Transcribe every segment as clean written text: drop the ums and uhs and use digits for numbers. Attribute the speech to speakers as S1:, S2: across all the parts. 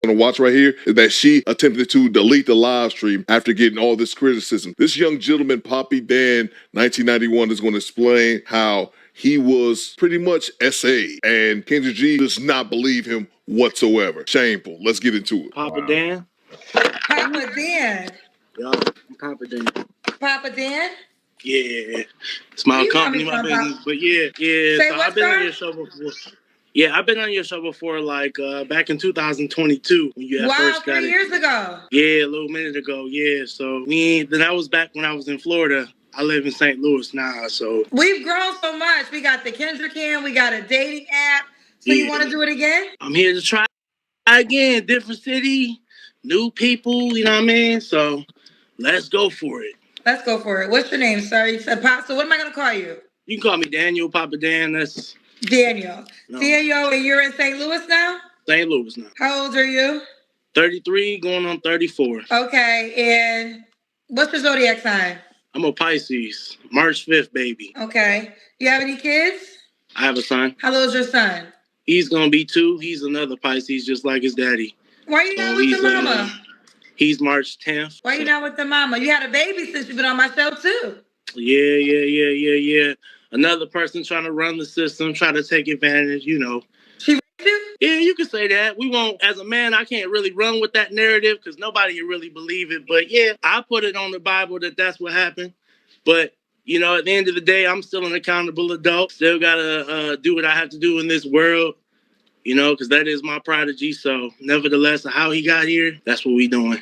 S1: to watch right here is that she attempted to delete the live stream after getting all this criticism. This young gentleman, Poppy Dan, 1991, is going to explain how he was pretty much SA, and Kendra G does not believe him whatsoever. Shameful. Let's get into it.
S2: Papa Dan.
S3: Papa Dan.
S2: Yeah, Papa Dan.
S3: Papa Dan?
S2: Yeah. It's my company, my business. But yeah.
S3: Say
S2: So
S3: what,
S2: I've been
S3: sir?
S2: on your show before. Yeah, I've been on your show before, like back in 2022 when you had first got
S3: 3 years ago.
S2: Yeah, a little minute ago. Yeah, so then that was back when I was in Florida. I live in St. Louis now, so
S3: we've grown so much. We got the Kendra Cam, we got a dating app. So you want to do it again?
S2: I'm here to try again. Different city, new people. You know what I mean? So let's go for it.
S3: Let's go for it. What's your name, sir? You said Pop. So what am I gonna call you?
S2: You can call me Daniel, Papa Dan. That's
S3: Daniel.
S2: No.
S3: Daniel, and you're in St. Louis now?
S2: St. Louis now.
S3: How old are you?
S2: 33, going on 34.
S3: Okay, and what's your zodiac sign?
S2: I'm a Pisces, March 5th, baby.
S3: Okay. You have any kids?
S2: I have a son.
S3: How old is your son?
S2: He's gonna be 2. He's another Pisces, just like his daddy.
S3: Why are you not with the mama?
S2: He's March 10th.
S3: Why are you not with the mama? You had a baby since you've been on my show too.
S2: Yeah. Another person trying to run the system, trying to take advantage, you know.
S3: She raped you?
S2: Yeah, you can say that. We won't, as a man, I can't really run with that narrative because nobody can really believe it. But yeah, I put it on the Bible that that's what happened. But, you know, at the end of the day, I'm still an accountable adult. Still got to do what I have to do in this world, you know, because that is my prodigy. So nevertheless, how he got here, that's what we doing.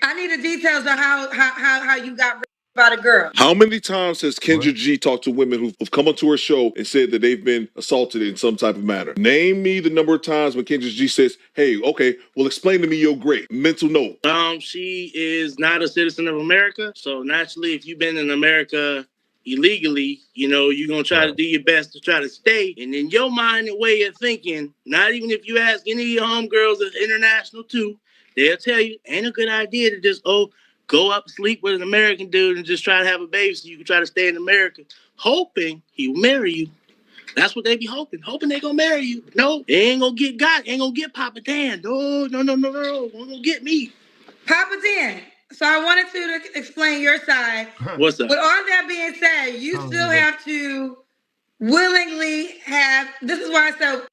S3: I need the details of how you got raped by a girl.
S1: How many times has Kendra G talked to women who've come onto her show and said that they've been assaulted in some type of manner? Name me the number of times when Kendra G says, hey, okay, well, explain to me your great mental note.
S2: She is not a citizen of America. So naturally, if you've been in America illegally, you know, you're going to try to do your best to try to stay. And in your mind and way of thinking, not even if you ask any of your homegirls that's international too, they'll tell you, ain't a good idea to just, go up, sleep with an American dude and just try to have a baby so you can try to stay in America, hoping he will marry you. That's what they be hoping they gonna marry you. No, they ain't gonna get ain't gonna get Papa Dan. No, ain't gonna get me.
S3: Papa Dan. So I wanted to explain your side.
S2: What's up?
S3: With all that being said, you still have to willingly have, this is why I said,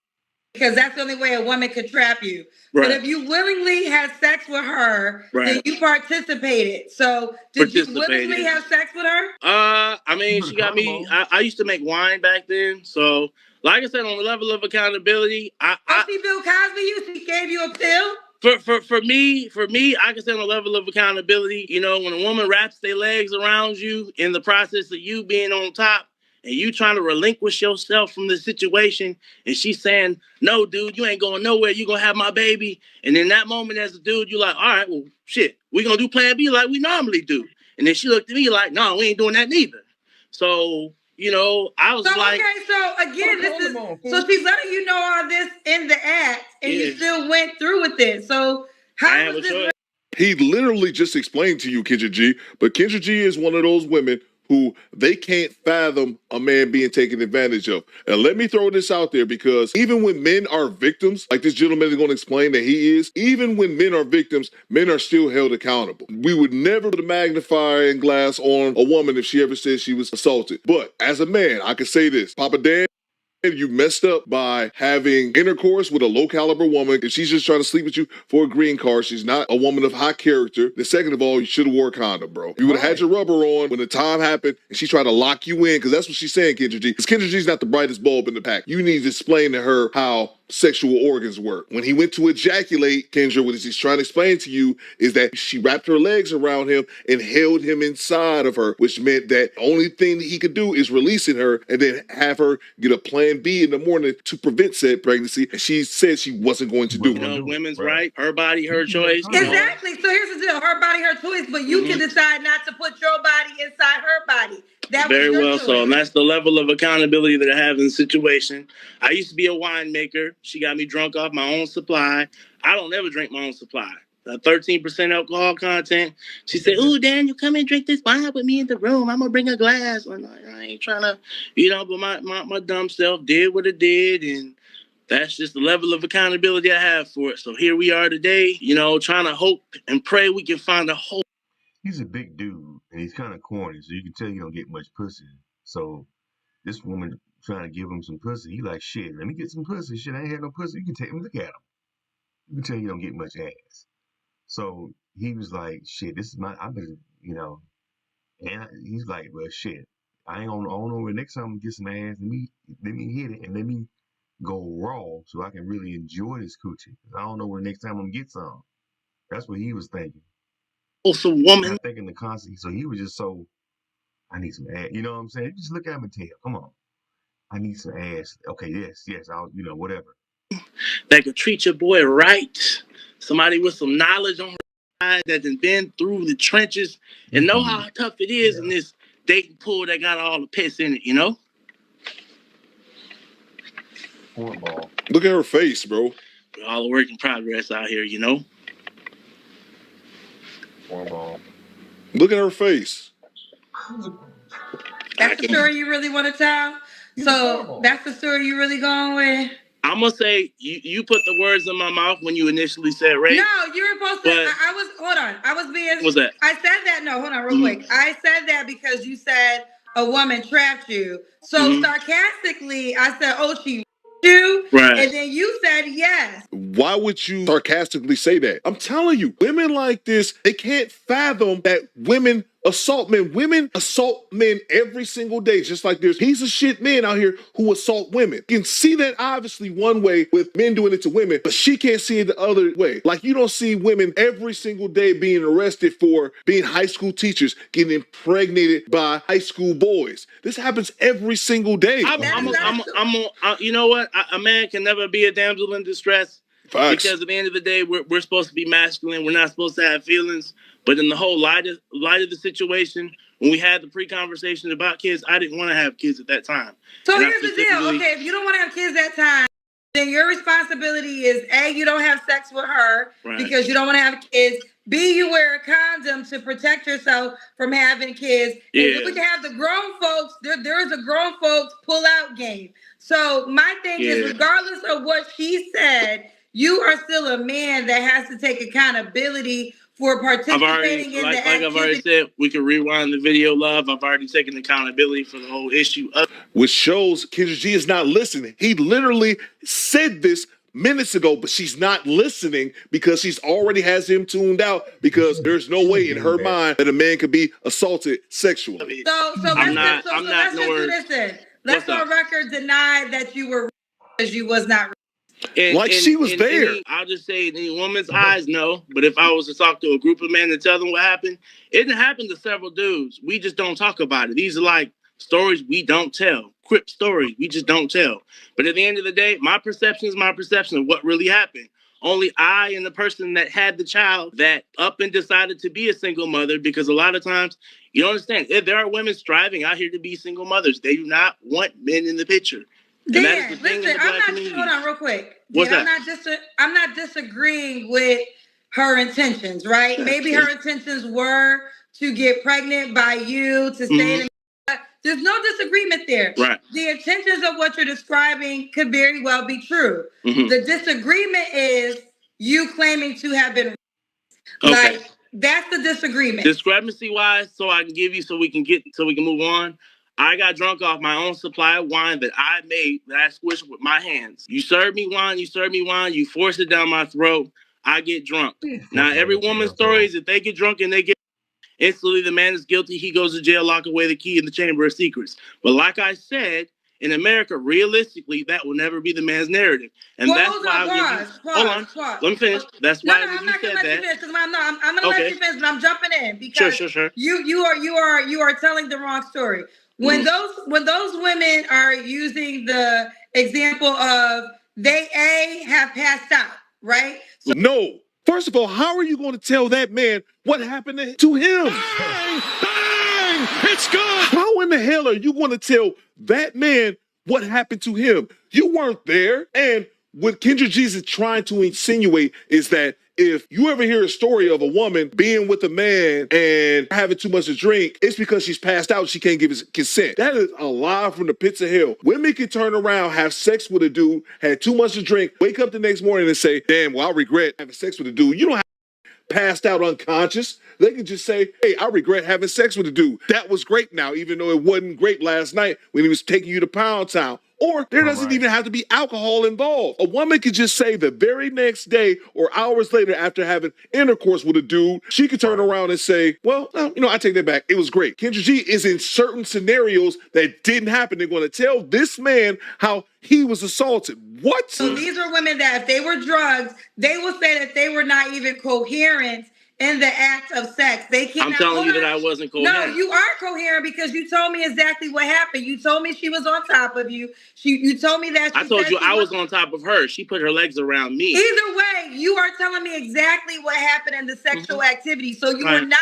S3: because that's the only way a woman could trap you. Right. But if you willingly had sex with her, then you participated. So did you willingly have sex with her?
S2: I mean, she got me. I used to make wine back then. So, like I said, on the level of accountability,
S3: she Bill Cosby you? She gave you a pill?
S2: For me, I can say on the level of accountability, you know, when a woman wraps their legs around you in the process of you being on top, and you trying to relinquish yourself from the situation, and she's saying, no, dude, you ain't going nowhere. You going to have my baby. And in that moment as a dude, you're like, all right, well, shit, we going to do plan B like we normally do. And then she looked at me like, no, we ain't doing that neither. So, you know, I was like...
S3: Okay, so again, so she's letting you know all this in the act, and you still went through with it. So how was this...
S1: He literally just explained to you, Kendra G, but Kendra G is one of those women who they can't fathom a man being taken advantage of. And let me throw this out there, because even when men are victims, like this gentleman is going to explain that he is, even when men are victims, men are still held accountable. We would never put a magnifying glass on a woman if she ever said she was assaulted. But as a man, I can say this, Papa Dan, you messed up by having intercourse with a low caliber woman. If she's just trying to sleep with you for a green card, she's not a woman of high character. Then second of all, you should have wore a condom, bro. You would have had your rubber on when the time happened and she tried to lock you in, because that's what she's saying, Kendra G. Because Kendra G's not the brightest bulb in the pack. You need to explain to her how sexual organs work. When he went to ejaculate, Kendra, what he's trying to explain to you is that she wrapped her legs around him and held him inside of her, which meant that the only thing that he could do is releasing her and then have her get a plan B in the morning to prevent said pregnancy. And she said she wasn't going to do it.
S2: You know, women's right, her body, her choice.
S3: Exactly. So here's the deal: her body, her choice, but you can decide not to put your body inside her body. That
S2: very
S3: was your
S2: well
S3: choice.
S2: So, and that's the level of accountability that I have in the situation. I used to be a winemaker. She got me drunk off my own supply. I don't ever drink my own supply. 13% alcohol content. She said, "Ooh, Daniel, come and drink this wine with me in the room. I'm gonna bring a glass." And I ain't trying to, you know. But my dumb self did what it did, and That's just the level of accountability I have for it. So here we are today, you know, trying to hope and pray we can find a hope.
S4: He's a big dude, and he's kind of corny, so you can tell you don't get much pussy. So this woman trying to give him some pussy, he like, shit, let me get some pussy. Shit, I ain't had no pussy. You can take him, look at him. You can tell you don't get much ass. So he was like, shit, this is I've been, you know, and he's like, well, shit, I don't know where next time I'm gonna get some ass. Let me hit it and let me go raw so I can really enjoy this coochie. I don't know where next time I'm gonna get some. That's what he was thinking.
S2: Also, woman.
S4: Not thinking the concept. So he was just so, I need some ass. You know what I'm saying? Just look at him and tell, come on. I need some ass. Okay, yes, I'll, you know, whatever.
S2: That could treat your boy right. Somebody with some knowledge on her side that has been through the trenches and know how tough it is in this dating pool that got all the piss in it, you know?
S4: Hornball.
S1: Look at her face, bro.
S2: We're all a work in progress out here, you know?
S4: Hornball.
S1: Look at her face.
S3: That's the story you really want to tell? So that's the story you really going with?
S2: I'm going to say, you put the words in my mouth when you initially said rape.
S3: No, you were supposed to. I was, hold on. I was being.
S2: What's that?
S3: I said that. No, hold on real quick. I said that because you said a woman trapped you. So sarcastically, I said, oh, she you.
S2: Right.
S3: And then you said yes.
S1: Why would you sarcastically say that? I'm telling you, women like this, they can't fathom that women assault men. Women assault men every single day, just like there's piece of shit men out here who assault women. You can see that obviously one way with men doing it to women, but she can't see it the other way. Like you don't see women every single day being arrested for being high school teachers, getting impregnated by high school boys. This happens every single day.
S2: You know what? A man can never be a damsel in distress.
S1: Facts.
S2: Because at the end of the day, we're supposed to be masculine. We're not supposed to have feelings. But in the whole light of the situation, when we had the pre-conversation about kids, I didn't want to have kids at that time.
S3: So here's the deal. Okay, if you don't want to have kids that time, then your responsibility is A, you don't have sex with her because you don't want to have kids. B, you wear a condom to protect yourself from having kids.
S2: Yeah.
S3: And then we can have the grown folks. There is a grown folks pull out game. So my thing is, regardless of what she said, you are still a man that has to take accountability for participating in the activity.
S2: I've already said, we can rewind the video, love. I've already taken accountability for the whole issue.
S1: Which shows Kendra G is not listening. He literally said this minutes ago, but she's not listening because she's already has him tuned out because there's no way in her mind that a man could be assaulted sexually.
S3: So let's just do this then. Let's on record deny that you were because you was not.
S1: She was there.
S2: I'll just say in a woman's eyes, no. But if I was to talk to a group of men and tell them what happened, it didn't happen to several dudes. We just don't talk about it. These are like stories we don't tell. Crip stories we just don't tell. But at the end of the day, my perception is my perception of what really happened. Only I and the person that had the child that up and decided to be a single mother, because a lot of times, you don't understand, if there are women striving out here to be single mothers, they do not want men in the picture.
S3: Dan, listen, hold on real quick. I'm not disagreeing with her intentions, right? Maybe her intentions were to get pregnant by you, to stay in the... There's no disagreement there.
S2: Right.
S3: The intentions of what you're describing could very well be true. The disagreement is you claiming to have been... Like, that's the disagreement.
S2: Discrepancy wise, so we can move on. I got drunk off my own supply of wine that I made, that I squished with my hands. You serve me wine, you force it down my throat, I get drunk. Now, every woman's story is if they get drunk and they get instantly the man is guilty, he goes to jail, lock away the key in the chamber of secrets. But like I said, in America, realistically, that will never be the man's narrative. And that's why pause. Let me finish. That's why
S3: I'm not gonna let you finish because I'm gonna let you finish, but I'm jumping in because
S2: sure.
S3: You are telling the wrong story. When those women are using the example of they have passed out, right?
S1: So, no. First of all, how are you going to tell that man what happened to him? Bang! It's good! How in the hell are you going to tell that man what happened to him? You weren't there. And what Kendra G is trying to insinuate is that if you ever hear a story of a woman being with a man and having too much to drink, it's because she's passed out. She can't give his consent. That is a lie from the pits of hell. Women can turn around, have sex with a dude, had too much to drink, wake up the next morning and say, damn, well, I regret having sex with a dude. You don't have passed out unconscious. They can just say, hey, I regret having sex with a dude. That was great now, even though it wasn't great last night when he was taking you to Pound Town. Or there doesn't even have to be alcohol involved. A woman could just say the very next day or hours later after having intercourse with a dude, she could turn around and say, well, no, I take that back. It was great. Kendra G is in certain scenarios that didn't happen. They're going to tell this man how he was assaulted. What?
S3: So these are women that if they were drugged, they will say that they were not even coherent in the act of sex. They can't.
S2: I'm telling you that I wasn't coherent.
S3: No, you are coherent because you told me exactly what happened. You told me she was on top of you. You told me that.
S2: I told you I was on top of her. She put her legs around me.
S3: Either way, you are telling me exactly what happened in the sexual activity. So you were not.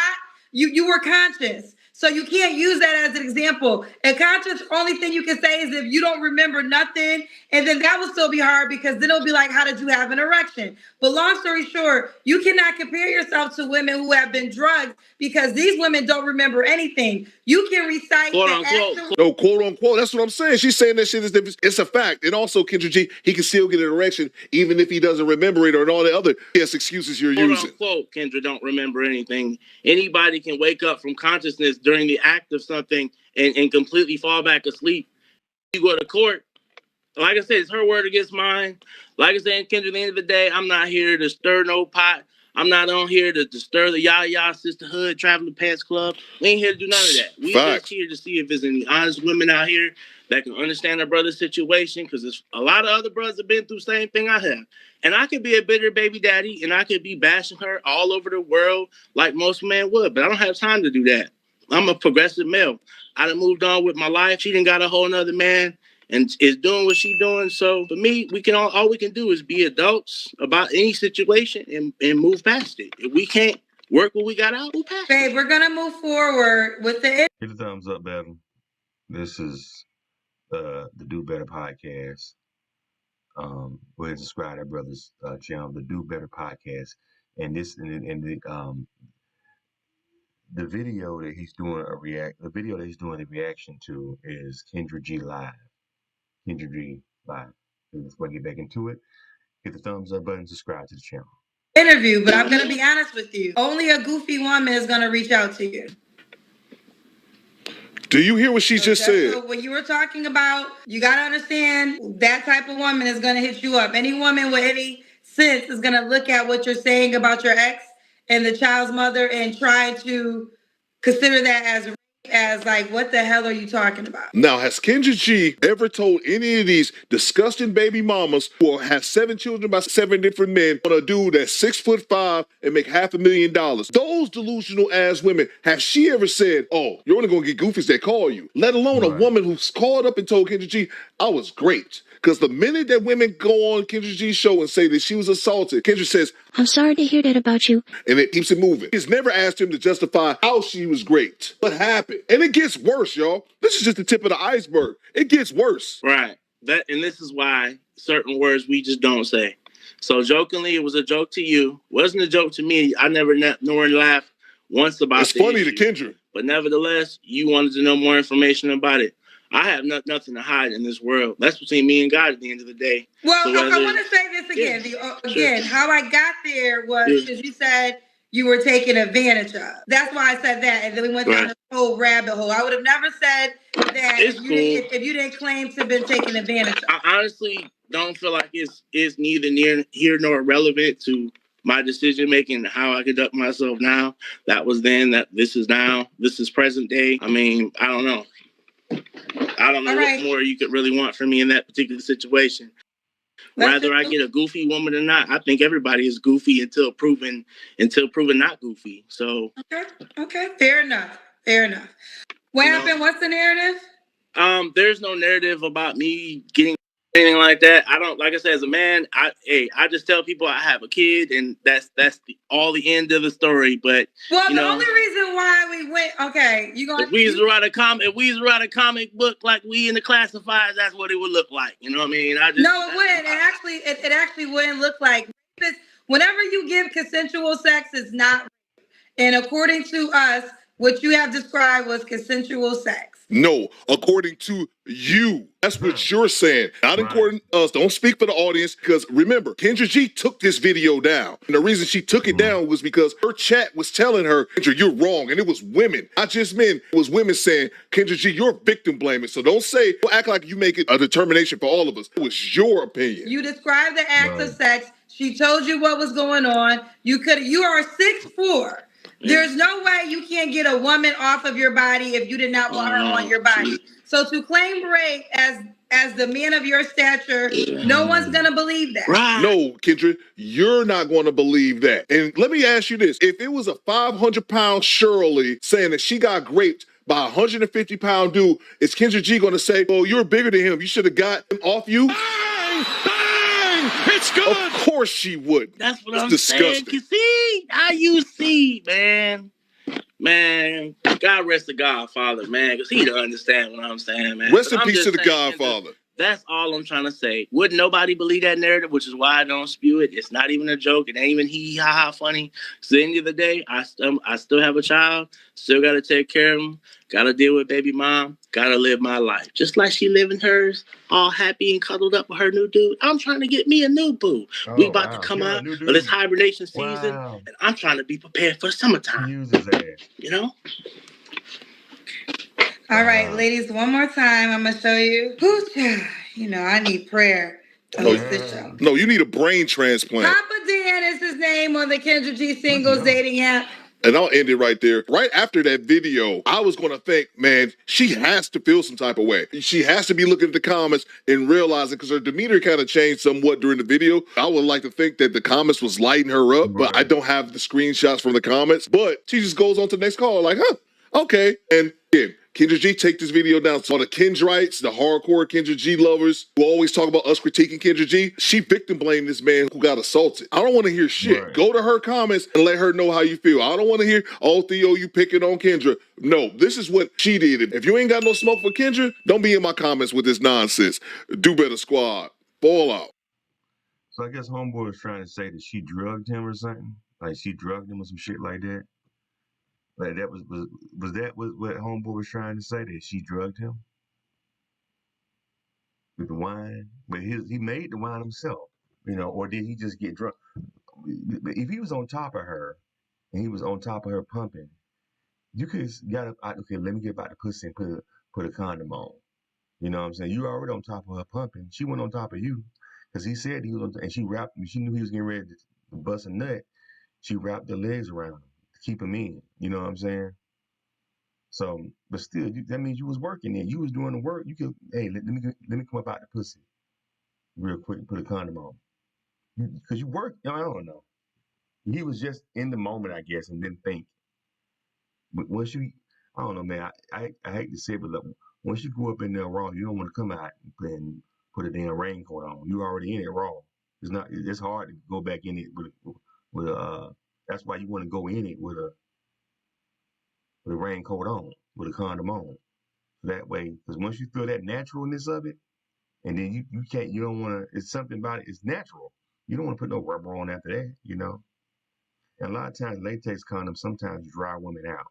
S3: You were conscious. So you can't use that as an example. And conscious, only thing you can say is if you don't remember nothing, and then that will still be hard because then it'll be like, how did you have an erection? But long story short, you cannot compare yourself to women who have been drugged because these women don't remember anything. You can recite
S2: quote
S3: the
S2: unquote.
S3: actual...
S1: No, quote unquote. That's what I'm saying. She's saying that shit is different. It's a fact. And also, Kendra G, he can still get an erection even if he doesn't remember it or all the other excuses you're using.
S2: Quote unquote, Kendra don't remember anything. Anybody can wake up from consciousness during the act of something and completely fall back asleep. You go to court. Like I said, it's her word against mine. Like I said, Kendra, at the end of the day, I'm not here to stir no pot. I'm not on here to stir the Yaya Sisterhood, Traveling Pants Club. We ain't here to do none of that. We just here to see if there's any honest women out here that can understand their brother's situation, because there's a lot of other brothers have been through the same thing I have. And I could be a bitter baby daddy, and I could be bashing her all over the world like most men would, but I don't have time to do that. I'm a progressive male. I done moved on with my life. She done got a whole nother man and is doing what she doing. So for me, we can all we can do is be adults about any situation and move past it. If we can't work what we got out, move past it.
S3: Babe, we're going to move forward with the...
S4: Hit the thumbs up, Battle. This is the Do Better podcast. Go ahead and subscribe to our brother's channel, the Do Better podcast. And this the video that he's doing the reaction to is Kendra G Live. Kendra G Live. So let's get back into it. Hit the thumbs up button, subscribe to the channel.
S3: Interview, but I'm going to be honest with you. Only a goofy woman is going to reach out to you.
S1: Do you hear what she just said?
S3: So when you were talking about, you got to understand that type of woman is going to hit you up. Any woman with any sense is going to look at what you're saying about your ex and the child's mother and try to consider that as like, what the hell are you talking about?
S1: Now, has Kendra G ever told any of these disgusting baby mamas who have 7 children by 7 different men on a dude that's 6'5" and make $500,000? Those delusional ass women, have she ever said, oh, you're only gonna get goofies that call you? Let alone a woman who's called up and told Kendra G, I was great. Because the minute that women go on Kendra G's show and say that she was assaulted, Kendra says,
S5: I'm sorry to hear that about you.
S1: and it keeps it moving. He's never asked him to justify how she was great. What happened? And it gets worse, y'all. This is just the tip of the iceberg. It gets worse.
S2: Right. And this is why certain words we just don't say. So jokingly, it was a joke to you. Wasn't a joke to me. I never nor laughed once about it.
S1: It's funny to Kendra.
S2: But nevertheless, you wanted to know more information about it. I have nothing to hide in this world. That's between me and God at the end of the day.
S3: Well,
S2: so
S3: I want to say this again. How I got there was because you said you were taken advantage of. That's why I said that. And then we went down this whole rabbit hole. I would have never said that if you didn't claim to have been taken advantage of.
S2: I honestly don't feel like it's neither near here nor relevant to my decision making, how I conduct myself now. That was then, this is now, this is present day. I mean, I don't know. What more you could really want from me in that particular situation. Whether I get a goofy woman or not, I think everybody is goofy until proven not goofy. So
S3: okay, fair enough. What happened? What's the narrative?
S2: There's no narrative about me getting anything like that. I don't, like I said, as a man, I just tell people I have a kid, and that's all the end of the story. But
S3: the only reason why we went,
S2: if we used to write a comic book like we in the classifieds, that's what it would look like. You know what I mean?
S3: No, it wouldn't. It actually wouldn't look like. Whenever you give consensual sex, it's not rape. And according to us, what you have described was consensual sex.
S1: No, according to you. That's what you're saying. Not according to us. Don't speak for the audience, because remember, Kendra G took this video down. And the reason she took it down was because her chat was telling her, Kendra, you're wrong. And it was women, not just men. It was women saying, Kendra G, you're victim blaming. So don't act like you make it a determination for all of us. It was your opinion.
S3: You described the act of sex. She told you what was going on. You are 6'4". There's no way you can't get a woman off of your body if you did not want her on your body. So to claim rape as the man of your stature, no one's gonna believe that.
S2: Right.
S1: No, Kendra, you're not going to believe that. And let me ask you this: if it was a 500-pound Shirley saying that she got raped by a 150-pound dude, is Kendra G going to say, "Oh, you're bigger than him. You should have got him off you"?
S6: Bang! Bang! It's good.
S1: Of course she would.
S2: That's what
S1: It's
S2: I'm
S1: disgusting.
S2: saying. You see? Now you see, man. Man, God rest the Godfather, man, because he don't understand what I'm saying, man.
S1: Rest in peace to the Godfather.
S2: That's all I'm trying to say. Wouldn't nobody believe that narrative, which is why I don't spew it. It's not even a joke. It ain't even hee-hee-ha-ha funny. So at the end of the day, I still have a child. Still got to take care of him. Got to deal with baby mom. Got to live my life. Just like she living hers, all happy and cuddled up with her new dude. I'm trying to get me a new boo. We about to come out of this hibernation season, and I'm trying to be prepared for summertime.
S4: Use his ass.
S2: You know?
S3: All right, ladies, one more time. I'm going to show you. I need prayer.
S1: No, you need a brain transplant.
S3: Papa Dan is his name on the Kendra G Singles dating app.
S1: And I'll end it right there. Right after that video, I was going to think, man, she has to feel some type of way. She has to be looking at the comments and realizing, because her demeanor kind of changed somewhat during the video. I would like to think that the comments was lighting her up, but I don't have the screenshots from the comments. But she just goes on to the next call like, okay. And again, Kendra G, take this video down. So the Kendrites, the hardcore Kendra G lovers who always talk about us critiquing Kendra G, she victim blamed this man who got assaulted. I don't want to hear shit.
S4: Right.
S1: Go to her comments and let her know how you feel. I don't want to hear, oh, Theo, you picking on Kendra. No, this is what she did. If you ain't got no smoke for Kendra, don't be in my comments with this nonsense. Do better, squad. Fall out.
S4: So I guess homeboy was trying to say that she drugged him or something. Like she drugged him or some shit like that. Like that was that what homeboy was trying to say, that she drugged him with the wine? But he made the wine himself, or did he just get drunk? If he was on top of her and he was on top of her pumping, you could have got up. Okay, let me get back the pussy and put a condom on. You know what I'm saying? You already on top of her pumping. She went on top of you because he said he was on, and she wrapped. She knew he was getting ready to bust a nut. She wrapped her legs around him to keep him in. You know what I'm saying? So, but still, that means you was working there. You was doing the work. You could, hey, let me come up out the pussy real quick and put a condom on. Because you work, I don't know. He was just in the moment, I guess, and didn't think. But once you, I don't know, man, I hate to say it, but look, once you go up in there raw, you don't want to come out and put a damn raincoat on. You already in it raw. It's hard to go back in it that's why you want to go in it with a raincoat on, with a condom on. That way, because once you feel that naturalness of it, and then you don't want to, it's something about it, it's natural. You don't want to put no rubber on after that, And a lot of times, latex condoms sometimes dry women out.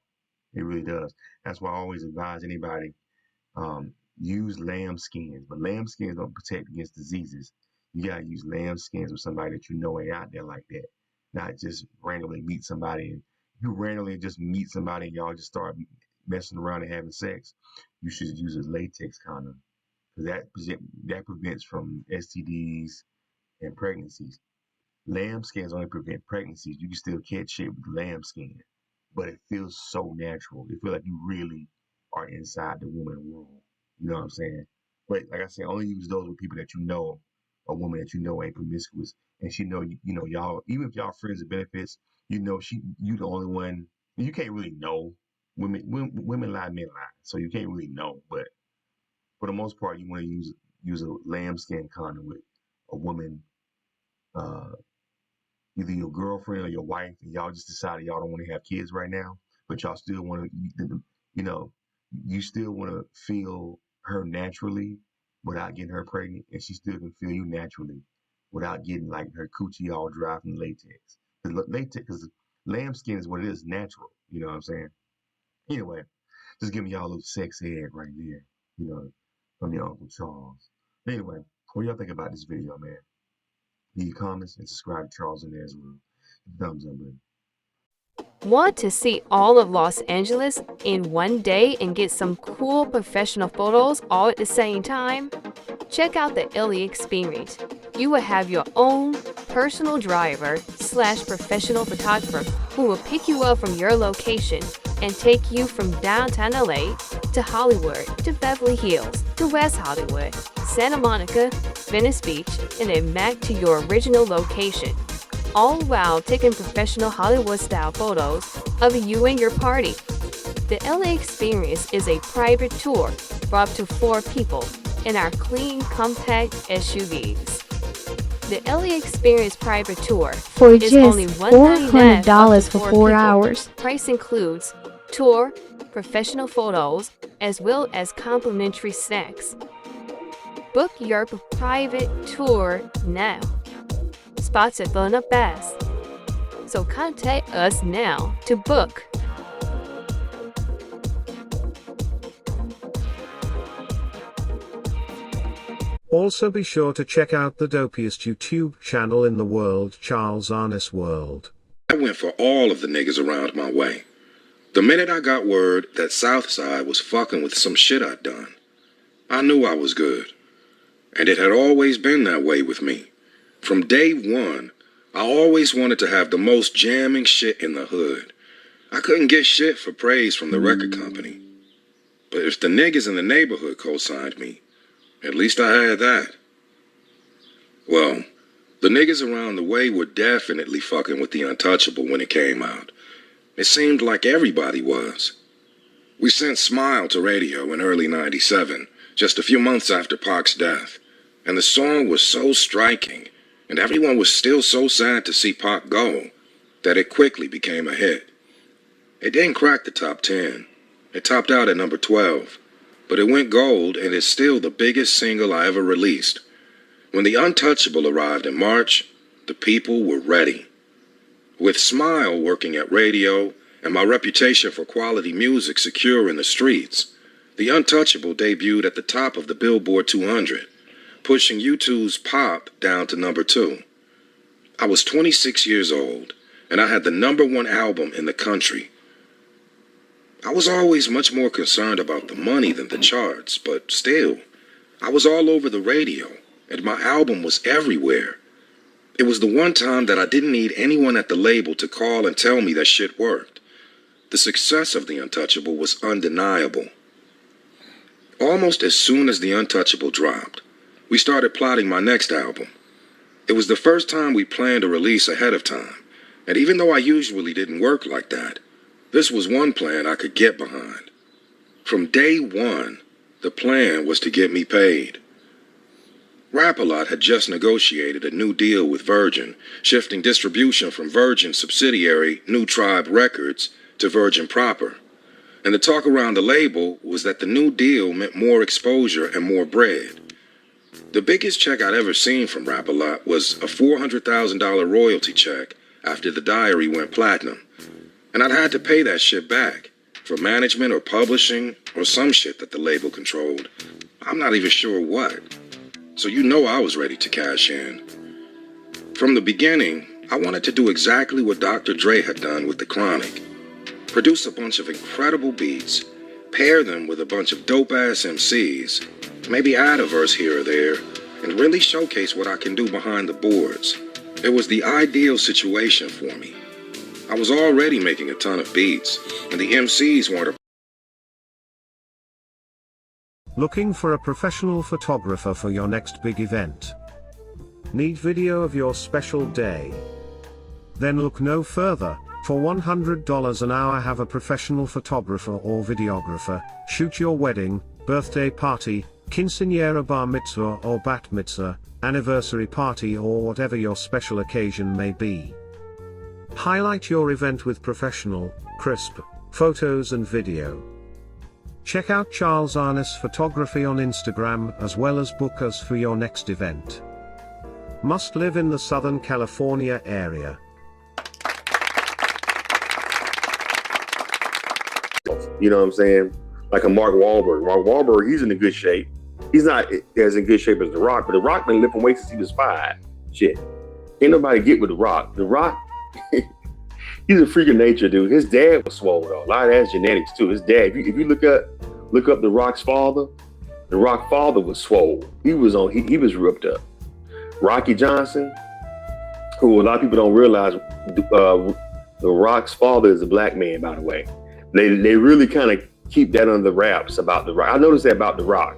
S4: It really does. That's why I always advise anybody, use lamb skins, but lamb skins don't protect against diseases. You gotta use lamb skins with somebody that you know ain't out there like that. Not just randomly meet somebody. And you randomly just meet somebody and y'all just start messing around and having sex. You should use a latex condom, because that prevents from STDs and pregnancies. Lamb skins only prevent pregnancies. You can still catch shit with lamb skin, but it feels so natural. It feels like you really are inside the woman womb. You know what I'm saying? But like I said, only use those with people that you know, a woman that you know ain't promiscuous, and she know y'all. Even if y'all friends of benefits, you the only one. You can't really know. Women lie, men lie, so you can't really know. But for the most part, you want to use a lambskin condom with a woman. Either your girlfriend or your wife, and y'all just decided y'all don't want to have kids right now, but y'all still want to, you still want to feel her naturally without getting her pregnant, and she still can feel you naturally. without getting like her coochie all dry from latex. Because lambskin is what it is, natural. You know what I'm saying? Anyway, just giving y'all a little sex ed right there, you know, from your Uncle Charles. Anyway, what do y'all think about this video, man? Leave comments and subscribe to Charles in there as well. Thumbs up, man.
S7: Want to see all of Los Angeles in one day and get some cool professional photos all at the same time? Check out the LA Experience. You will have your own personal driver / professional photographer who will pick you up from your location and take you from downtown LA to Hollywood, to Beverly Hills, to West Hollywood, Santa Monica, Venice Beach, and then back to your original location. All while taking professional Hollywood-style photos of you and your party. The LA Experience is a private tour for up to 4 people in our clean, compact SUVs. The LA Experience private tour
S5: For
S7: is only
S5: just
S7: $199
S5: $400 for 4
S7: people.
S5: hours.
S7: Price includes tour, professional photos, as well as complimentary snacks. Book your private tour now. Spots are filling up fast, so contact us now to book.
S8: Also be sure to check out the dopiest YouTube channel in the world, Charles Arness World.
S9: I went for all of the niggas around my way. The minute I got word that Southside was fucking with some shit I'd done, I knew I was good. And it had always been that way with me. From day one, I always wanted to have the most jamming shit in the hood. I couldn't get shit for praise from the record company. But if the niggas in the neighborhood co-signed me, at least I had that. Well, the niggas around the way were definitely fucking with The Untouchable when it came out. It seemed like everybody was. We sent Smile to radio in early '97, just a few months after Pac's death. And the song was so striking, and everyone was still so sad to see Pac go, that it quickly became a hit. It didn't crack the top 10. It topped out at number 12. But it went gold and is still the biggest single I ever released. When The Untouchable arrived in March, the people were ready. With Smile working at radio and my reputation for quality music secure in the streets, The Untouchable debuted at the top of the Billboard 200, pushing U2's Pop down to number 2. I was 26 years old, and I had the #1 album in the country. I was always much more concerned about the money than the charts, but still, I was all over the radio, and my album was everywhere. It was the one time that I didn't need anyone at the label to call and tell me that shit worked. The success of The Untouchable was undeniable. Almost as soon as The Untouchable dropped, we started plotting my next album. It was the first time we planned a release ahead of time, and even though I usually didn't work like that, this was one plan I could get behind. From day one, the plan was to get me paid. Rap-A-Lot had just negotiated a new deal with Virgin, shifting distribution from Virgin subsidiary New Tribe Records to Virgin proper. And the talk around the label was that the new deal meant more exposure and more bread. The biggest check I'd ever seen from Rap-A-Lot was a $400,000 royalty check after The Diary went platinum. And I'd had to pay that shit back for management or publishing or some shit that the label controlled. I'm not even sure what. So you know I was ready to cash in. From the beginning, I wanted to do exactly what Dr. Dre had done with The Chronic. Produce a bunch of incredible beats, pair them with a bunch of dope-ass MCs, maybe add a verse here or there, and really showcase what I can do behind the boards. It was the ideal situation for me. I was already making a ton of beats, and the MCs weren't a...
S8: Looking for a professional photographer for your next big event? Need video of your special day? Then look no further. For $100 an hour, have a professional photographer or videographer shoot your wedding, birthday party, quinceañera, bar mitzvah or bat mitzvah, anniversary party, or whatever your special occasion may be. Highlight your event with professional, crisp photos and video. Check out Charles Arness Photography on Instagram, as well as book us for your next event. Must live in the Southern California area.
S10: You know what I'm saying? Like a Mark Wahlberg. Mark Wahlberg, he's in a good shape. He's not as in good shape as The Rock, but The Rock been lifting weights since he was 5. Shit. Ain't nobody get with The Rock. The Rock, he's a freak of nature, dude. His dad was swole, though. A lot of that's genetics, too. His dad, if you look up The Rock's father, The Rock father was swole. He was ripped up. Rocky Johnson, who a lot of people don't realize, The Rock's father is a black man, by the way. They really kind of keep that under wraps about The Rock. I noticed that about The Rock.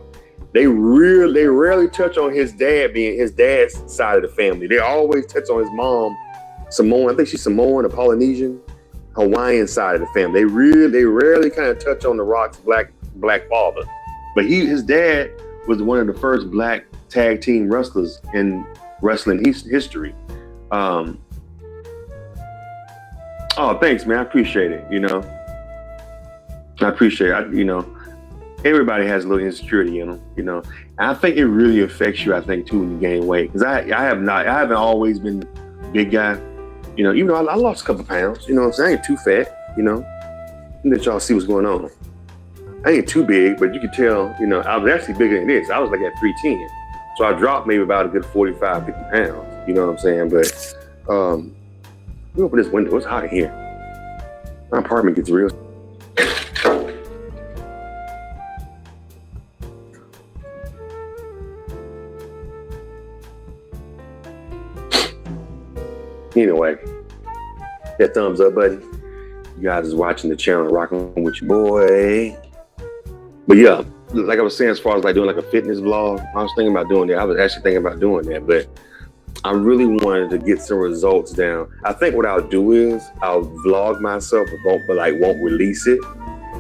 S10: They rarely touch on his dad being his dad's side of the family. They always touch on his mom, Samoan. I think she's Samoan or Polynesian, Hawaiian side of the family. They rarely kind of touch on The Rock's black father. But his dad was one of the first black tag team wrestlers in wrestling history. Oh, thanks, man. I appreciate it. I appreciate it. Everybody has a little insecurity in them, And I think it really affects you, too, when you gain weight. Because I haven't always been a big guy. Even though I lost a couple pounds, what I'm saying? I ain't too fat, Let y'all see what's going on. I ain't too big, but you can tell, I was actually bigger than this. I was like at 310. So I dropped maybe about a good 45, 50 pounds. You know what I'm saying? But we open this window. It's hot in here. My apartment gets real. Anyway, that thumbs up, buddy. You guys is watching the channel, rocking with your boy. But yeah, like I was saying, as far as like doing like a fitness vlog, I was thinking about doing that. I was actually thinking about doing that, but I really wanted to get some results down. I think what I'll do is I'll vlog myself, but won't release it.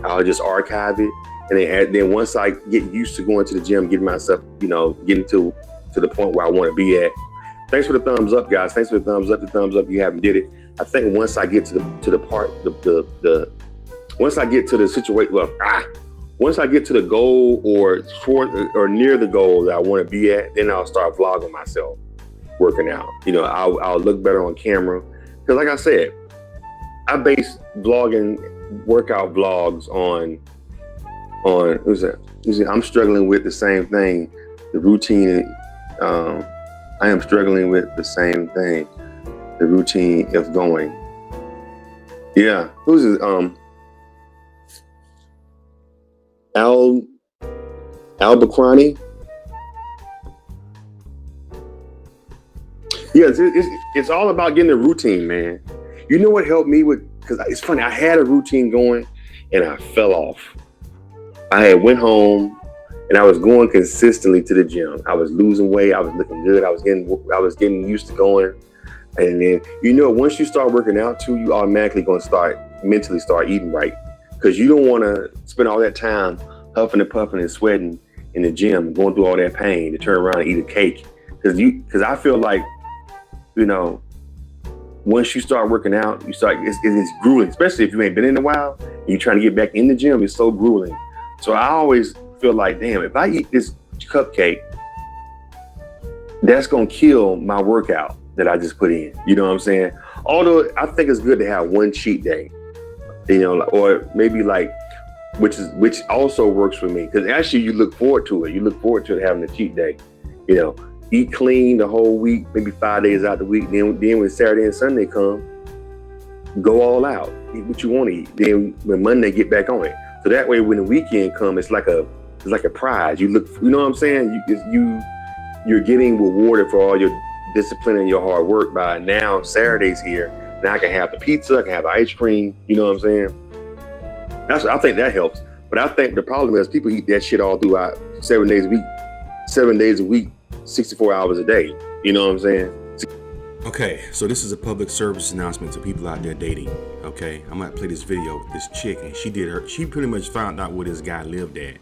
S10: I'll just archive it, and then once I get used to going to the gym, getting myself, getting to the point where I want to be at. Thanks for the thumbs up, guys. Thanks for the thumbs up. The thumbs up. You haven't did it. I think once I get to the part, once I get to the situation, once I get to the goal or near the goal that I want to be at, then I'll start vlogging myself working out. I'll look better on camera. Because like I said, I base vlogging, workout vlogs on who's that? I'm struggling with the same thing, the routine. I am struggling with the same thing, the routine of going. Yeah, who's it? Albacrani. Yeah, it's all about getting a routine, man. You know what helped me with? Because it's funny, I had a routine going and I fell off. I had went home. And I was going consistently to the gym. I was losing weight. I was looking good. I was getting used to going. And then, once you start working out too, you automatically going to mentally start eating right. Because you don't want to spend all that time huffing and puffing and sweating in the gym, going through all that pain to turn around and eat a cake. Because I feel like, once you start working out, it's grueling, especially if you ain't been in a while and you're trying to get back in the gym. It's so grueling. So I always feel like, damn, if I eat this cupcake, that's gonna kill my workout that I just put in. You know what I'm saying? Although I think it's good to have one cheat day, or maybe which also works for me, because actually you look forward to it. You look forward to having a cheat day. Eat clean the whole week, maybe 5 days out the week. Then when Saturday and Sunday come, go all out. Eat what you want to eat. Then when Monday, get back on it. So that way, when the weekend comes, it's like a prize. You look, you know what I'm saying? You're getting rewarded for all your discipline and your hard work by now Saturday's here. Now I can have the pizza, I can have the ice cream. You know what I'm saying? I think that helps. But I think the problem is people eat that shit all throughout 7 days a week, 64 hours a day. You know what I'm saying?
S11: Okay, so this is a public service announcement to people out there dating. Okay, I might play this video with this chick, and she pretty much found out where this guy lived at.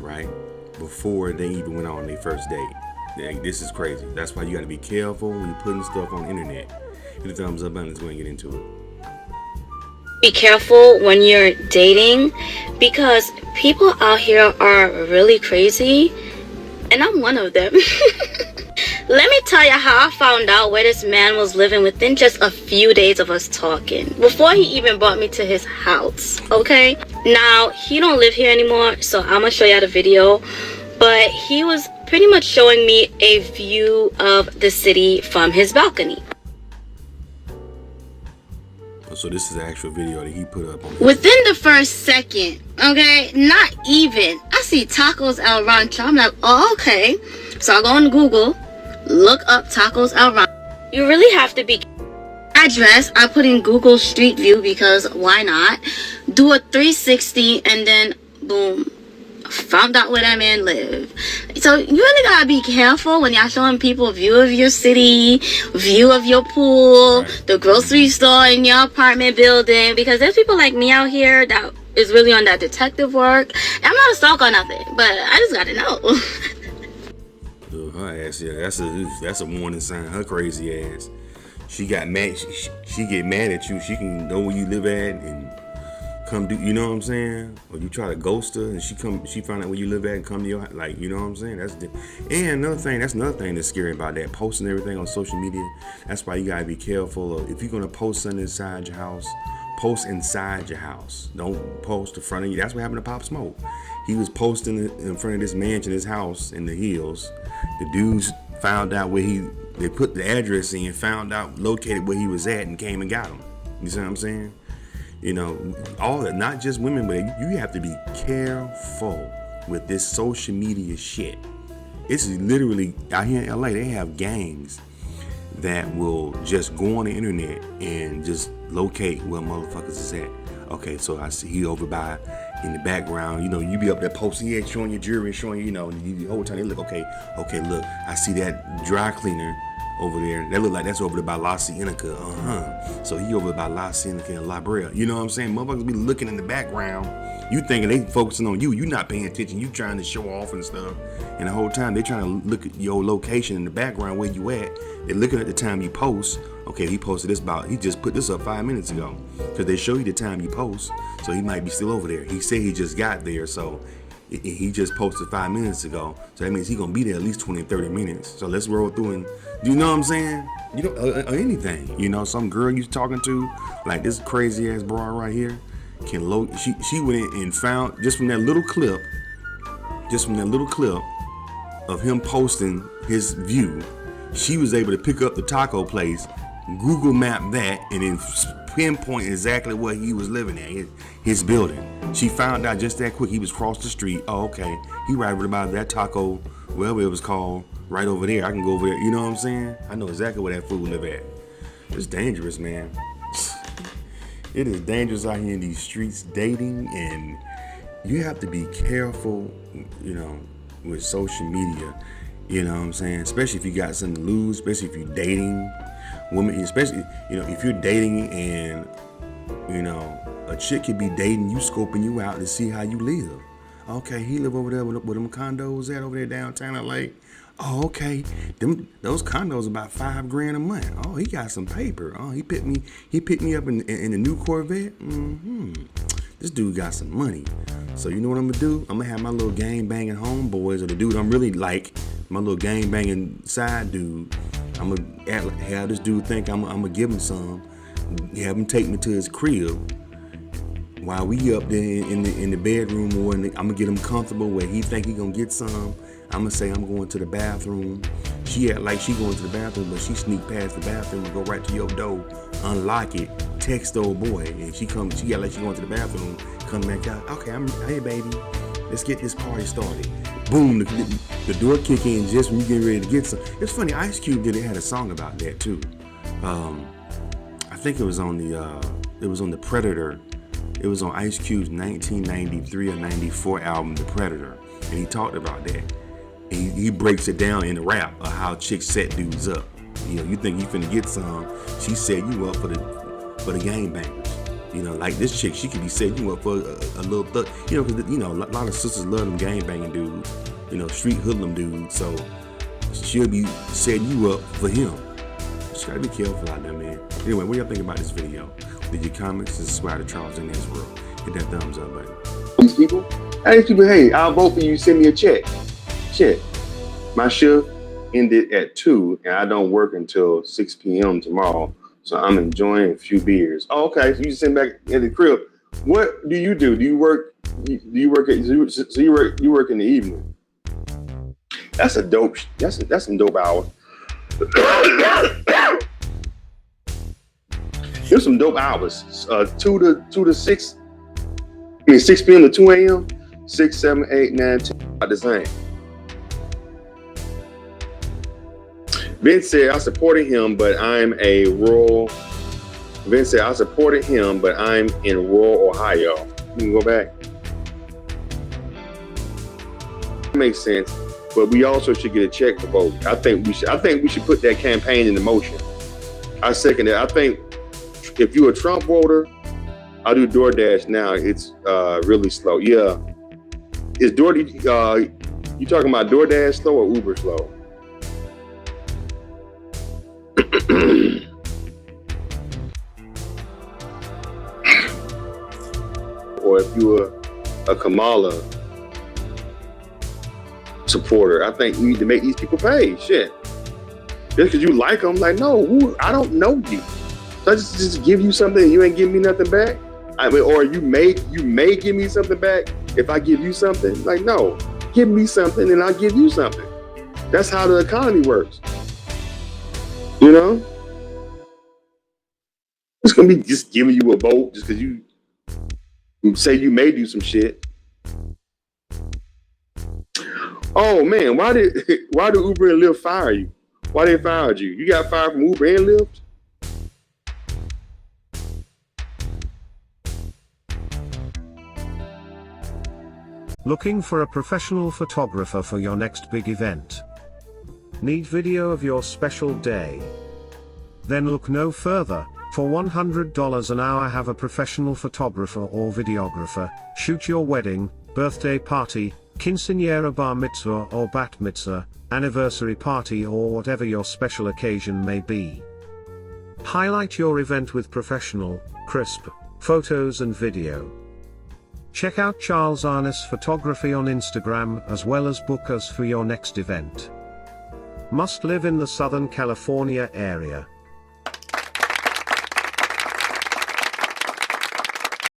S11: Right? Before they even went on their first date. This is crazy. That's why you gotta be careful when you're putting stuff on the internet. Hit the thumbs up button, let's go and get into it.
S5: Be careful when you're dating, because people out here are really crazy and I'm one of them. Let me tell you how I found out where this man was living within just a few days of us talking, before he even brought me to his house, okay? Now, he don't live here anymore, so I'm gonna show you the video, but he was pretty much showing me a view of the city from his balcony.
S11: So this is the actual video that he put up on.
S5: Within the first second, okay, not even, I see Tacos El Rancho. I'm like, oh, okay. So I go on Google, look up Tacos El Rancho. You really have to be address. I put in Google Street View because why not? Do a 360 and then boom, found out where that man lived. So you really gotta be careful when y'all showing people a view of your city, view of your pool, the grocery store in your apartment building, because there's people like me out here that is really on that detective work. I'm not a stalker or nothing, but I just gotta know.
S11: Her ass, yeah, that's a warning sign. Her crazy ass. She got mad. She get mad at you. She can know where you live at and come do. You know what I'm saying? Or you try to ghost her and she find out where you live at and come to your, like, you know what I'm saying? And that's another thing that's scary about that, posting everything on social media. That's why you gotta be careful of, if you're gonna post something inside your house, post inside your house. Don't post in front of you. That's what happened to Pop Smoke. He was posting in front of this mansion, his house in the hills. The dudes found out where they put the address in, found out, located where he was at, and came and got him. You see what I'm saying? You know, all that, not just women, but you have to be careful with this social media shit. It's literally, out here in LA, they have gangs that will just go on the internet and just locate where motherfuckers is at. Okay, so I see he over by, in the background, you know, you be up there posting, yeah, showing your jewelry, showing, you know, the whole time they look, okay, look, I see that dry cleaner over there. That look like that's over there by La Cienega. So he over by La Cienega and La Brea. You know what I'm saying? Motherfuckers be looking in the background. You thinking they focusing on you. You not paying attention. You trying to show off and stuff. And the whole time they trying to look at your location in the background where you at. They're looking at the time you post. Okay, he posted this he just put this up 5 minutes ago. Because they show you the time you post. So he might be still over there. He said he just got there. So he just posted 5 minutes ago. So that means he gonna be there at least 20, 30 minutes. So let's roll through and, you know what I'm saying? You know, anything. You know, some girl you talking to, like this crazy ass broad right here, can load. She went in and found, just from that little clip of him posting his view, she was able to pick up the taco place, Google map that, and then pinpoint exactly where he was living at, his building. She found out just that quick. He was across the street. Oh, okay. He right about that taco, whatever it was called, right over there. I can go over there. You know what I'm saying? I know exactly where that fool live at. It's dangerous, man. It is dangerous out here in these streets dating, and you have to be careful, you know, with social media. You know what I'm saying? Especially if you got something to lose, especially if you're dating women, especially, you know, if you're dating and, you know, a chick could be dating you, scoping you out to see how you live. Okay, he live over there with them condos at over there downtown LA. Oh, okay. Those condos about $5,000 a month. Oh, he got some paper. Oh, he picked me up in the new Corvette. This dude got some money. So you know what I'm gonna do? I'm gonna have my little gang banging homeboys, or the dude I'm really like, my little gang banging side dude. I'm gonna have this dude think I'm gonna give him some, have him take me to his crib while we up there in the bedroom, or I'm gonna get him comfortable where he think he gonna get some. I'm gonna say I'm going to the bathroom. She act like she going to the bathroom, but she sneak past the bathroom and go right to your door, unlock it, text the old boy, and she act like she going to the bathroom, come back out. Okay, hey baby, let's get this party started. Boom, the door kick in just when you get ready to get some. It's funny, Ice Cube had a song about that too. I think it was on the Predator. It was on Ice Cube's 1993 or 94 album, The Predator, and he talked about that. He breaks it down in the rap of how chicks set dudes up. You know, you think you finna get some, she set you up for the gangbangers. You know, like this chick, she could be setting you up for a little thug. You know, because, you know, a lot of sisters love them gangbanging dudes. You know, street hoodlum dudes. So she'll be setting you up for him. Just gotta be careful out there, man. Anyway, what y'all think about this video? Leave your comments and subscribe to Charles in this world. Hit that thumbs up button.
S10: These people, hey, I'll vote for you. Send me a check. Shit. My shift ended at 2, and I don't work until 6 p.m. tomorrow. So I'm enjoying a few beers. Oh, okay. So you just sitting back in the crib. What do you do? Do you work? Do you work at? So you work in the evening? That's a dope. That's some dope hours. There's some dope hours. 2 to 6. I mean 6 p.m. to 2 a.m. 6, 7, 8, 9, 10. About the same. Vince said, I supported him, but I'm a rural. Vince said, I supported him, but I'm in rural Ohio. You can go back. That makes sense. But we also should get a check for voting. I think we should put that campaign into motion. I second it. I think if you're a Trump voter, I'll do DoorDash now. It's really slow. Yeah. Is DoorDash, you talking about DoorDash slow or Uber slow? Or if you're a Kamala supporter, I think you need to make these people pay. Shit. Just because you like them, like, no, I don't know you. So I just give you something and you ain't give me nothing back? I mean, or you may give me something back if I give you something? Like, no, give me something and I'll give you something. That's how the economy works. You know? It's gonna be just giving you a vote just because you say you may do some shit. Oh man, why did Uber and Lyft fire you? Why they fired you? You got fired from Uber and Lyft?
S8: Looking for a professional photographer for your next big event? Need video of your special day? Then look no further. For $100 an hour, have a professional photographer or videographer shoot your wedding, birthday party, quinceañera, bar mitzvah or bat mitzvah, anniversary party, or whatever your special occasion may be. Highlight your event with professional, crisp photos and video. Check out Charles Arness Photography on Instagram, as well as book us for your next event. Must live in the Southern California area.